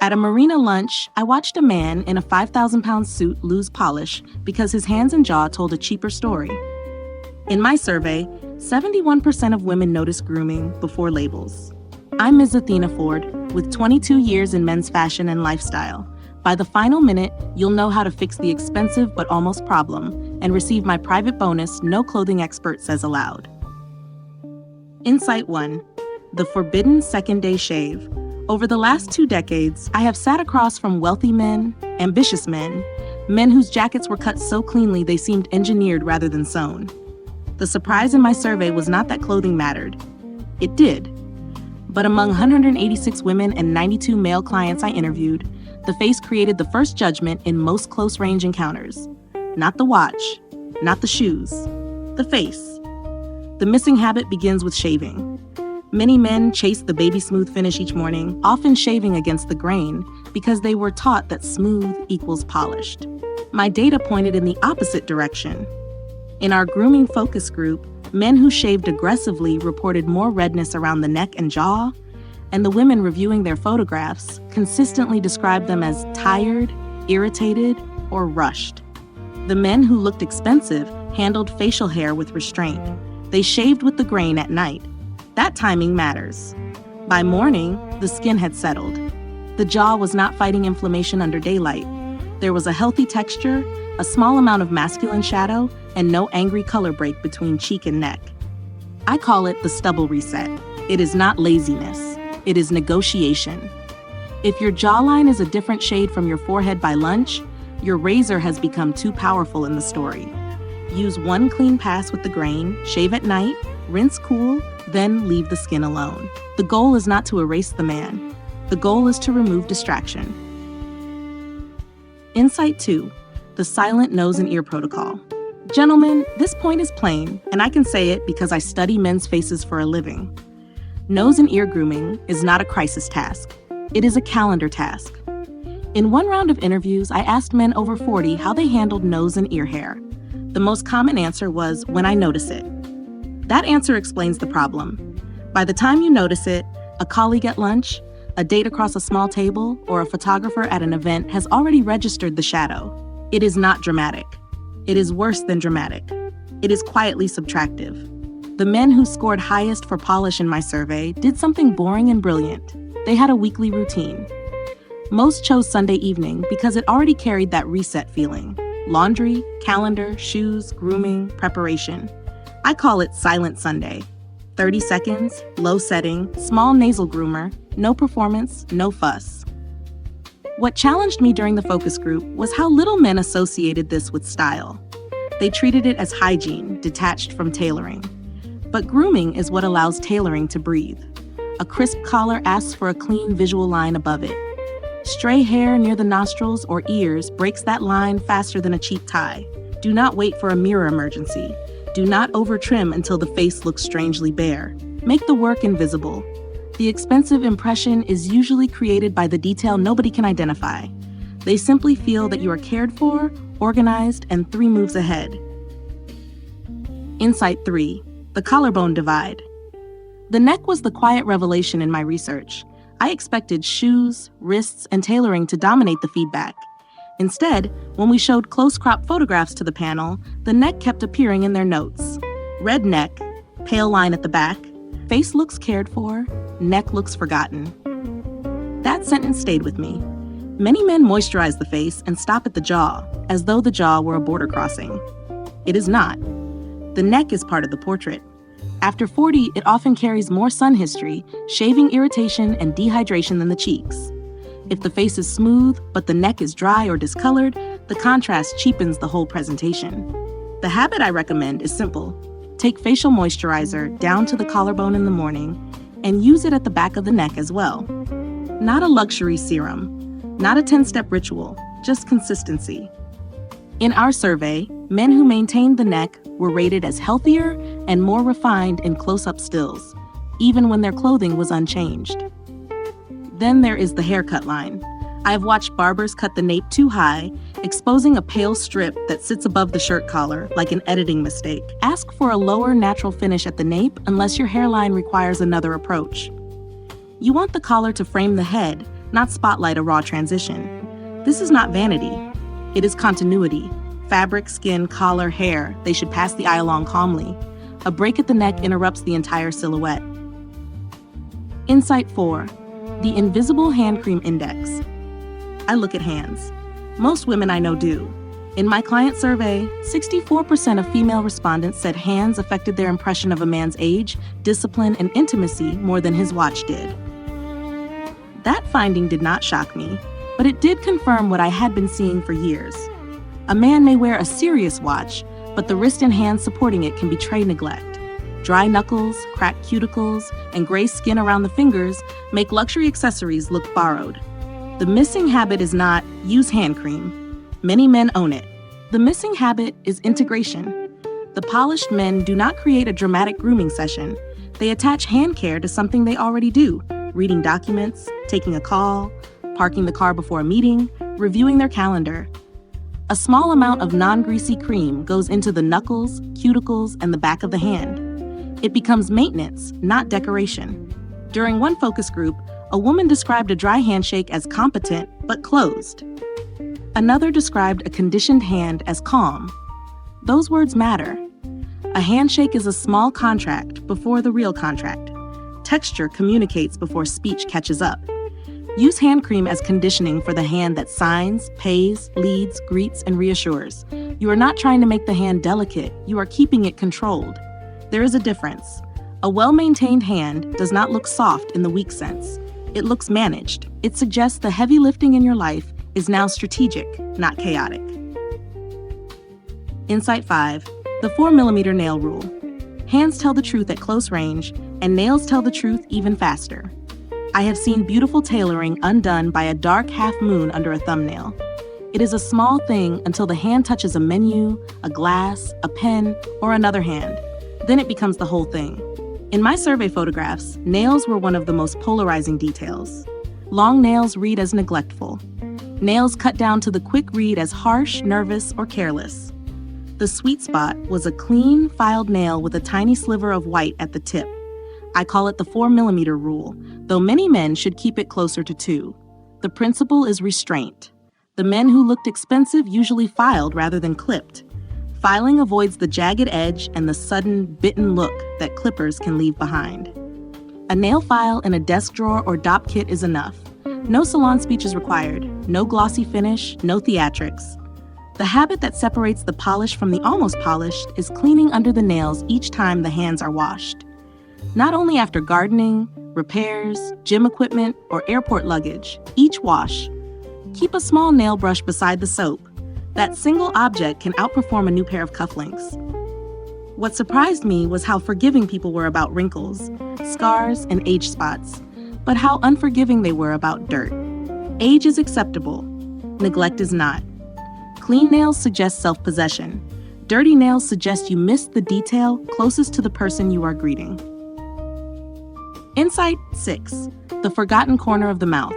At a marina lunch, I watched a man in a 5,000-pound suit lose polish because his hands and jaw told a cheaper story. In my survey, 71% of women notice grooming before labels. I'm Ms Athena Ford, with 22 years in men's fashion and lifestyle. By the final minute, you'll know how to fix the expensive but almost problem and receive my private bonus, No Clothing Expert Says Aloud. Insight 1. The forbidden second-day shave. Over the last 2 decades, I have sat across from wealthy men, ambitious men whose jackets were cut so cleanly they seemed engineered rather than sewn. The surprise in my survey was not that clothing mattered. It did. But among 186 women and 92 male clients I interviewed, the face created the first judgment in most close-range encounters. Not the watch, not the shoes, the face. The missing habit begins with shaving. Many men chase the baby smooth finish each morning, often shaving against the grain because they were taught that smooth equals polished. My data pointed in the opposite direction. In our grooming focus group, men who shaved aggressively reported more redness around the neck and jaw, and the women reviewing their photographs consistently described them as tired, irritated, or rushed. The men who looked expensive handled facial hair with restraint. They shaved with the grain at night. That timing matters. By morning, the skin had settled. The jaw was not fighting inflammation under daylight. There was a healthy texture, a small amount of masculine shadow, and no angry color break between cheek and neck. I call it the stubble reset. It is not laziness. It is negotiation. If your jawline is a different shade from your forehead by lunch, your razor has become too powerful in the story. Use one clean pass with the grain, shave at night, rinse cool, then leave the skin alone. The goal is not to erase the man. The goal is to remove distraction. Insight 2. The silent nose and ear protocol. Gentlemen, this point is plain, and I can say it because I study men's faces for a living. Nose and ear grooming is not a crisis task. It is a calendar task. In one round of interviews, I asked men over 40 how they handled nose and ear hair. The most common answer was, when I notice it. That answer explains the problem. By the time you notice it, a colleague at lunch, a date across a small table, or a photographer at an event has already registered the shadow. It is not dramatic. It is worse than dramatic. It is quietly subtractive. The men who scored highest for polish in my survey did something boring and brilliant. They had a weekly routine. Most chose Sunday evening because it already carried that reset feeling. Laundry, calendar, shoes, grooming, preparation. I call it Silent Sunday. 30 seconds, low setting, small nasal groomer, no performance, no fuss. What challenged me during the focus group was how little men associated this with style. They treated it as hygiene, detached from tailoring. But grooming is what allows tailoring to breathe. A crisp collar asks for a clean visual line above it. Stray hair near the nostrils or ears breaks that line faster than a cheap tie. Do not wait for a mirror emergency. Do not over-trim until the face looks strangely bare. Make the work invisible. The expensive impression is usually created by the detail nobody can identify. They simply feel that you are cared for, organized, and 3 moves ahead. Insight 3. The collarbone divide. The neck was the quiet revelation in my research. I expected shoes, wrists, and tailoring to dominate the feedback. Instead, when we showed close-crop photographs to the panel, the neck kept appearing in their notes. Red neck, pale line at the back, face looks cared for, neck looks forgotten. That sentence stayed with me. Many men moisturize the face and stop at the jaw, as though the jaw were a border crossing. It is not. The neck is part of the portrait. After 40, it often carries more sun history, shaving irritation, and dehydration than the cheeks. If the face is smooth, but the neck is dry or discolored, the contrast cheapens the whole presentation. The habit I recommend is simple. Take facial moisturizer down to the collarbone in the morning and use it at the back of the neck as well. Not a luxury serum, not a 10-step ritual, just consistency. In our survey, men who maintained the neck were rated as healthier and more refined in close-up stills, even when their clothing was unchanged. Then there is the haircut line. I've watched barbers cut the nape too high, exposing a pale strip that sits above the shirt collar like an editing mistake. Ask for a lower natural finish at the nape unless your hairline requires another approach. You want the collar to frame the head, not spotlight a raw transition. This is not vanity. It is continuity. Fabric, skin, collar, hair, they should pass the eye along calmly. A break at the neck interrupts the entire silhouette. Insight 4. The Invisible Hand Cream Index. I look at hands. Most women I know do. In my client survey, 64% of female respondents said hands affected their impression of a man's age, discipline, and intimacy more than his watch did. That finding did not shock me, but it did confirm what I had been seeing for years. A man may wear a serious watch, but the wrist and hand supporting it can betray neglect. Dry knuckles, cracked cuticles, and gray skin around the fingers make luxury accessories look borrowed. The missing habit is not use hand cream. Many men own it. The missing habit is integration. The polished men do not create a dramatic grooming session. They attach hand care to something they already do: reading documents, taking a call, parking the car before a meeting, reviewing their calendar. A small amount of non-greasy cream goes into the knuckles, cuticles, and the back of the hand. It becomes maintenance, not decoration. During one focus group, a woman described a dry handshake as competent but closed. Another described a conditioned hand as calm. Those words matter. A handshake is a small contract before the real contract. Texture communicates before speech catches up. Use hand cream as conditioning for the hand that signs, pays, leads, greets, and reassures. You are not trying to make the hand delicate, you are keeping it controlled. There is a difference. A well-maintained hand does not look soft in the weak sense. It looks managed. It suggests the heavy lifting in your life is now strategic, not chaotic. Insight 5. The 4mm nail rule. Hands tell the truth at close range, and nails tell the truth even faster. I have seen beautiful tailoring undone by a dark half moon under a thumbnail. It is a small thing until the hand touches a menu, a glass, a pen, or another hand. Then it becomes the whole thing. In my survey photographs, nails were one of the most polarizing details. Long nails read as neglectful. Nails cut down to the quick read as harsh, nervous, or careless. The sweet spot was a clean, filed nail with a tiny sliver of white at the tip. I call it the 4mm rule, though many men should keep it closer to 2. The principle is restraint. The men who looked expensive usually filed rather than clipped. Filing avoids the jagged edge and the sudden, bitten look that clippers can leave behind. A nail file in a desk drawer or dop kit is enough. No salon speech is required, no glossy finish, no theatrics. The habit that separates the polished from the almost polished is cleaning under the nails each time the hands are washed. Not only after gardening, repairs, gym equipment, or airport luggage, each wash. Keep a small nail brush beside the soap. That single object can outperform a new pair of cufflinks. What surprised me was how forgiving people were about wrinkles, scars, and age spots, but how unforgiving they were about dirt. Age is acceptable. Neglect is not. Clean nails suggest self-possession. Dirty nails suggest you missed the detail closest to the person you are greeting. Insight 6. The forgotten corner of the mouth.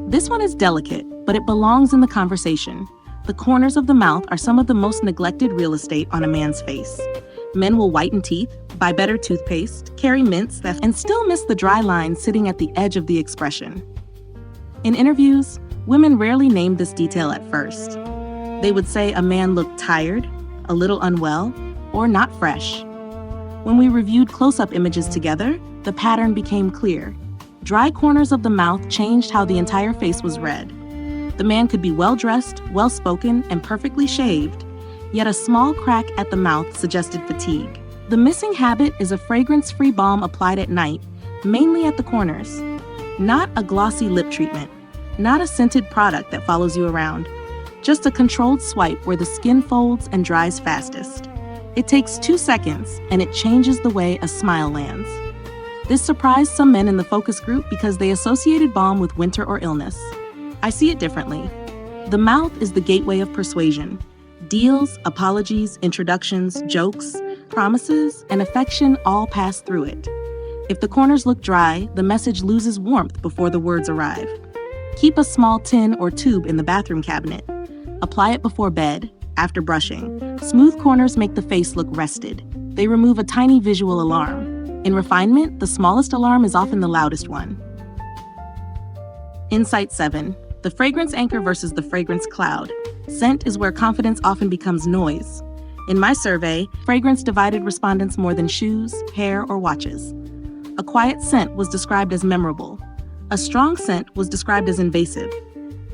This one is delicate, but it belongs in the conversation. The corners of the mouth are some of the most neglected real estate on a man's face. Men will whiten teeth, buy better toothpaste, carry mints, and still miss the dry line sitting at the edge of the expression. In interviews, women rarely named this detail at first. They would say a man looked tired, a little unwell, or not fresh. When we reviewed close-up images together, the pattern became clear. Dry corners of the mouth changed how the entire face was read. The man could be well-dressed, well-spoken, and perfectly shaved, yet a small crack at the mouth suggested fatigue. The missing habit is a fragrance-free balm applied at night, mainly at the corners. Not a glossy lip treatment, not a scented product that follows you around, just a controlled swipe where the skin folds and dries fastest. It takes 2 seconds, and it changes the way a smile lands. This surprised some men in the focus group because they associated balm with winter or illness. I see it differently. The mouth is the gateway of persuasion. Deals, apologies, introductions, jokes, promises, and affection all pass through it. If the corners look dry, the message loses warmth before the words arrive. Keep a small tin or tube in the bathroom cabinet. Apply it before bed, after brushing. Smooth corners make the face look rested. They remove a tiny visual alarm. In refinement, the smallest alarm is often the loudest one. Insight 7. The fragrance anchor versus the fragrance cloud. Scent is where confidence often becomes noise. In my survey, fragrance divided respondents more than shoes, hair, or watches. A quiet scent was described as memorable. A strong scent was described as invasive.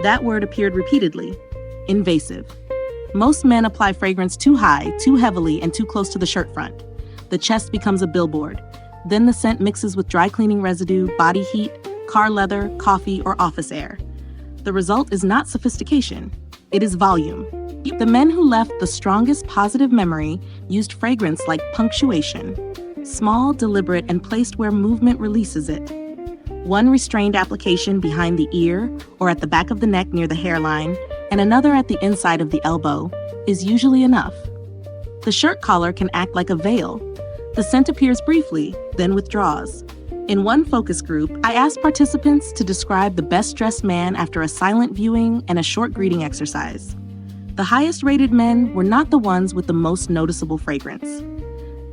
That word appeared repeatedly. Invasive. Most men apply fragrance too high, too heavily, and too close to the shirt front. The chest becomes a billboard. Then the scent mixes with dry cleaning residue, body heat, car leather, coffee, or office air. The result is not sophistication. It is volume. The men who left the strongest positive memory used fragrance like punctuation. Small, deliberate, and placed where movement releases it. One restrained application behind the ear or at the back of the neck near the hairline, and another at the inside of the elbow, is usually enough. The shirt collar can act like a veil. The scent appears briefly, then withdraws. In one focus group, I asked participants to describe the best-dressed man after a silent viewing and a short greeting exercise. The highest-rated men were not the ones with the most noticeable fragrance.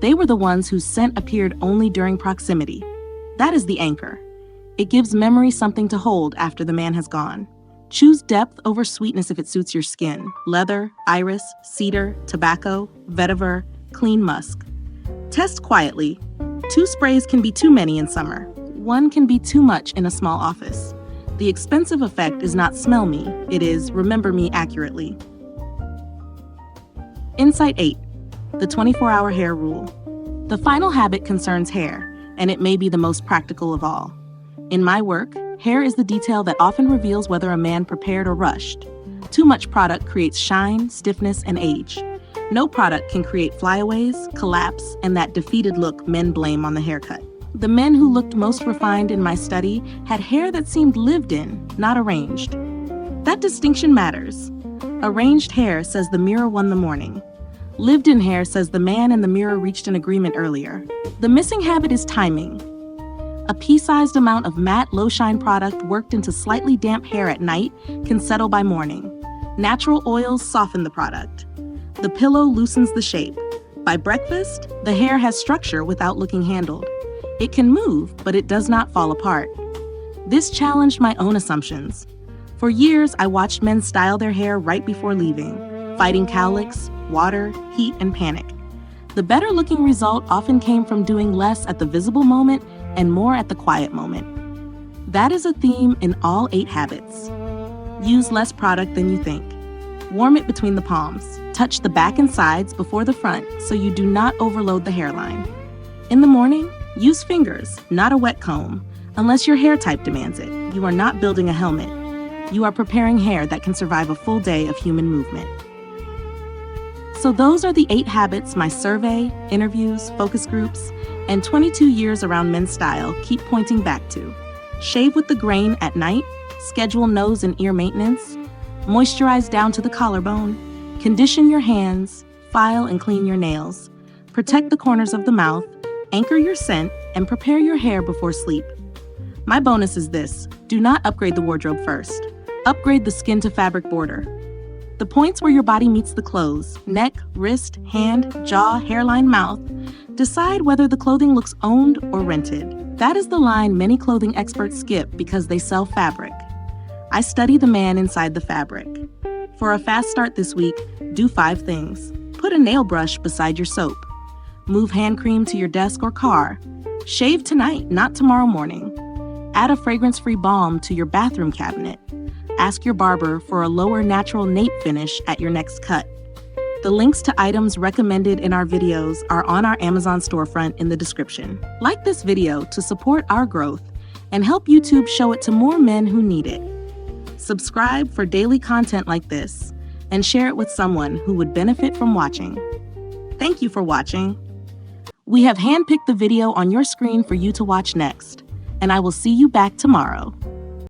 They were the ones whose scent appeared only during proximity. That is the anchor. It gives memory something to hold after the man has gone. Choose depth over sweetness if it suits your skin. Leather, iris, cedar, tobacco, vetiver, clean musk. Test quietly. 2 sprays can be too many in summer. 1 can be too much in a small office. The expensive effect is not smell me, it is remember me accurately. Insight 8. The 24-hour hair rule. The final habit concerns hair, and it may be the most practical of all. In my work, hair is the detail that often reveals whether a man prepared or rushed. Too much product creates shine, stiffness, and age. No product can create flyaways, collapse, and that defeated look men blame on the haircut. The men who looked most refined in my study had hair that seemed lived in, not arranged. That distinction matters. Arranged hair says the mirror won the morning. Lived-in hair says the man and the mirror reached an agreement earlier. The missing habit is timing. A pea-sized amount of matte, low-shine product worked into slightly damp hair at night can settle by morning. Natural oils soften the product. The pillow loosens the shape. By breakfast, the hair has structure without looking handled. It can move, but it does not fall apart. This challenged my own assumptions. For years, I watched men style their hair right before leaving, fighting cowlicks, water, heat, and panic. The better-looking result often came from doing less at the visible moment and more at the quiet moment. That is a theme in all 8 habits. Use less product than you think. Warm it between the palms. Touch the back and sides before the front so you do not overload the hairline. In the morning, use fingers, not a wet comb, unless your hair type demands it. You are not building a helmet. You are preparing hair that can survive a full day of human movement. So those are the 8 habits my survey, interviews, focus groups, and 22 years around men's style keep pointing back to. Shave with the grain at night, schedule nose and ear maintenance, moisturize down to the collarbone, condition your hands, file and clean your nails, protect the corners of the mouth, anchor your scent, and prepare your hair before sleep. My bonus is this: do not upgrade the wardrobe first. Upgrade the skin to fabric border. The points where your body meets the clothes, neck, wrist, hand, jaw, hairline, mouth, decide whether the clothing looks owned or rented. That is the line many clothing experts skip because they sell fabric. I study the man inside the fabric. For a fast start this week, do 5 things. Put a nail brush beside your soap. Move hand cream to your desk or car. Shave tonight, not tomorrow morning. Add a fragrance-free balm to your bathroom cabinet. Ask your barber for a lower natural nape finish at your next cut. The links to items recommended in our videos are on our Amazon storefront in the description. Like this video to support our growth and help YouTube show it to more men who need it. Subscribe for daily content like this and share it with someone who would benefit from watching. Thank you for watching. We have handpicked the video on your screen for you to watch next, and I will see you back tomorrow.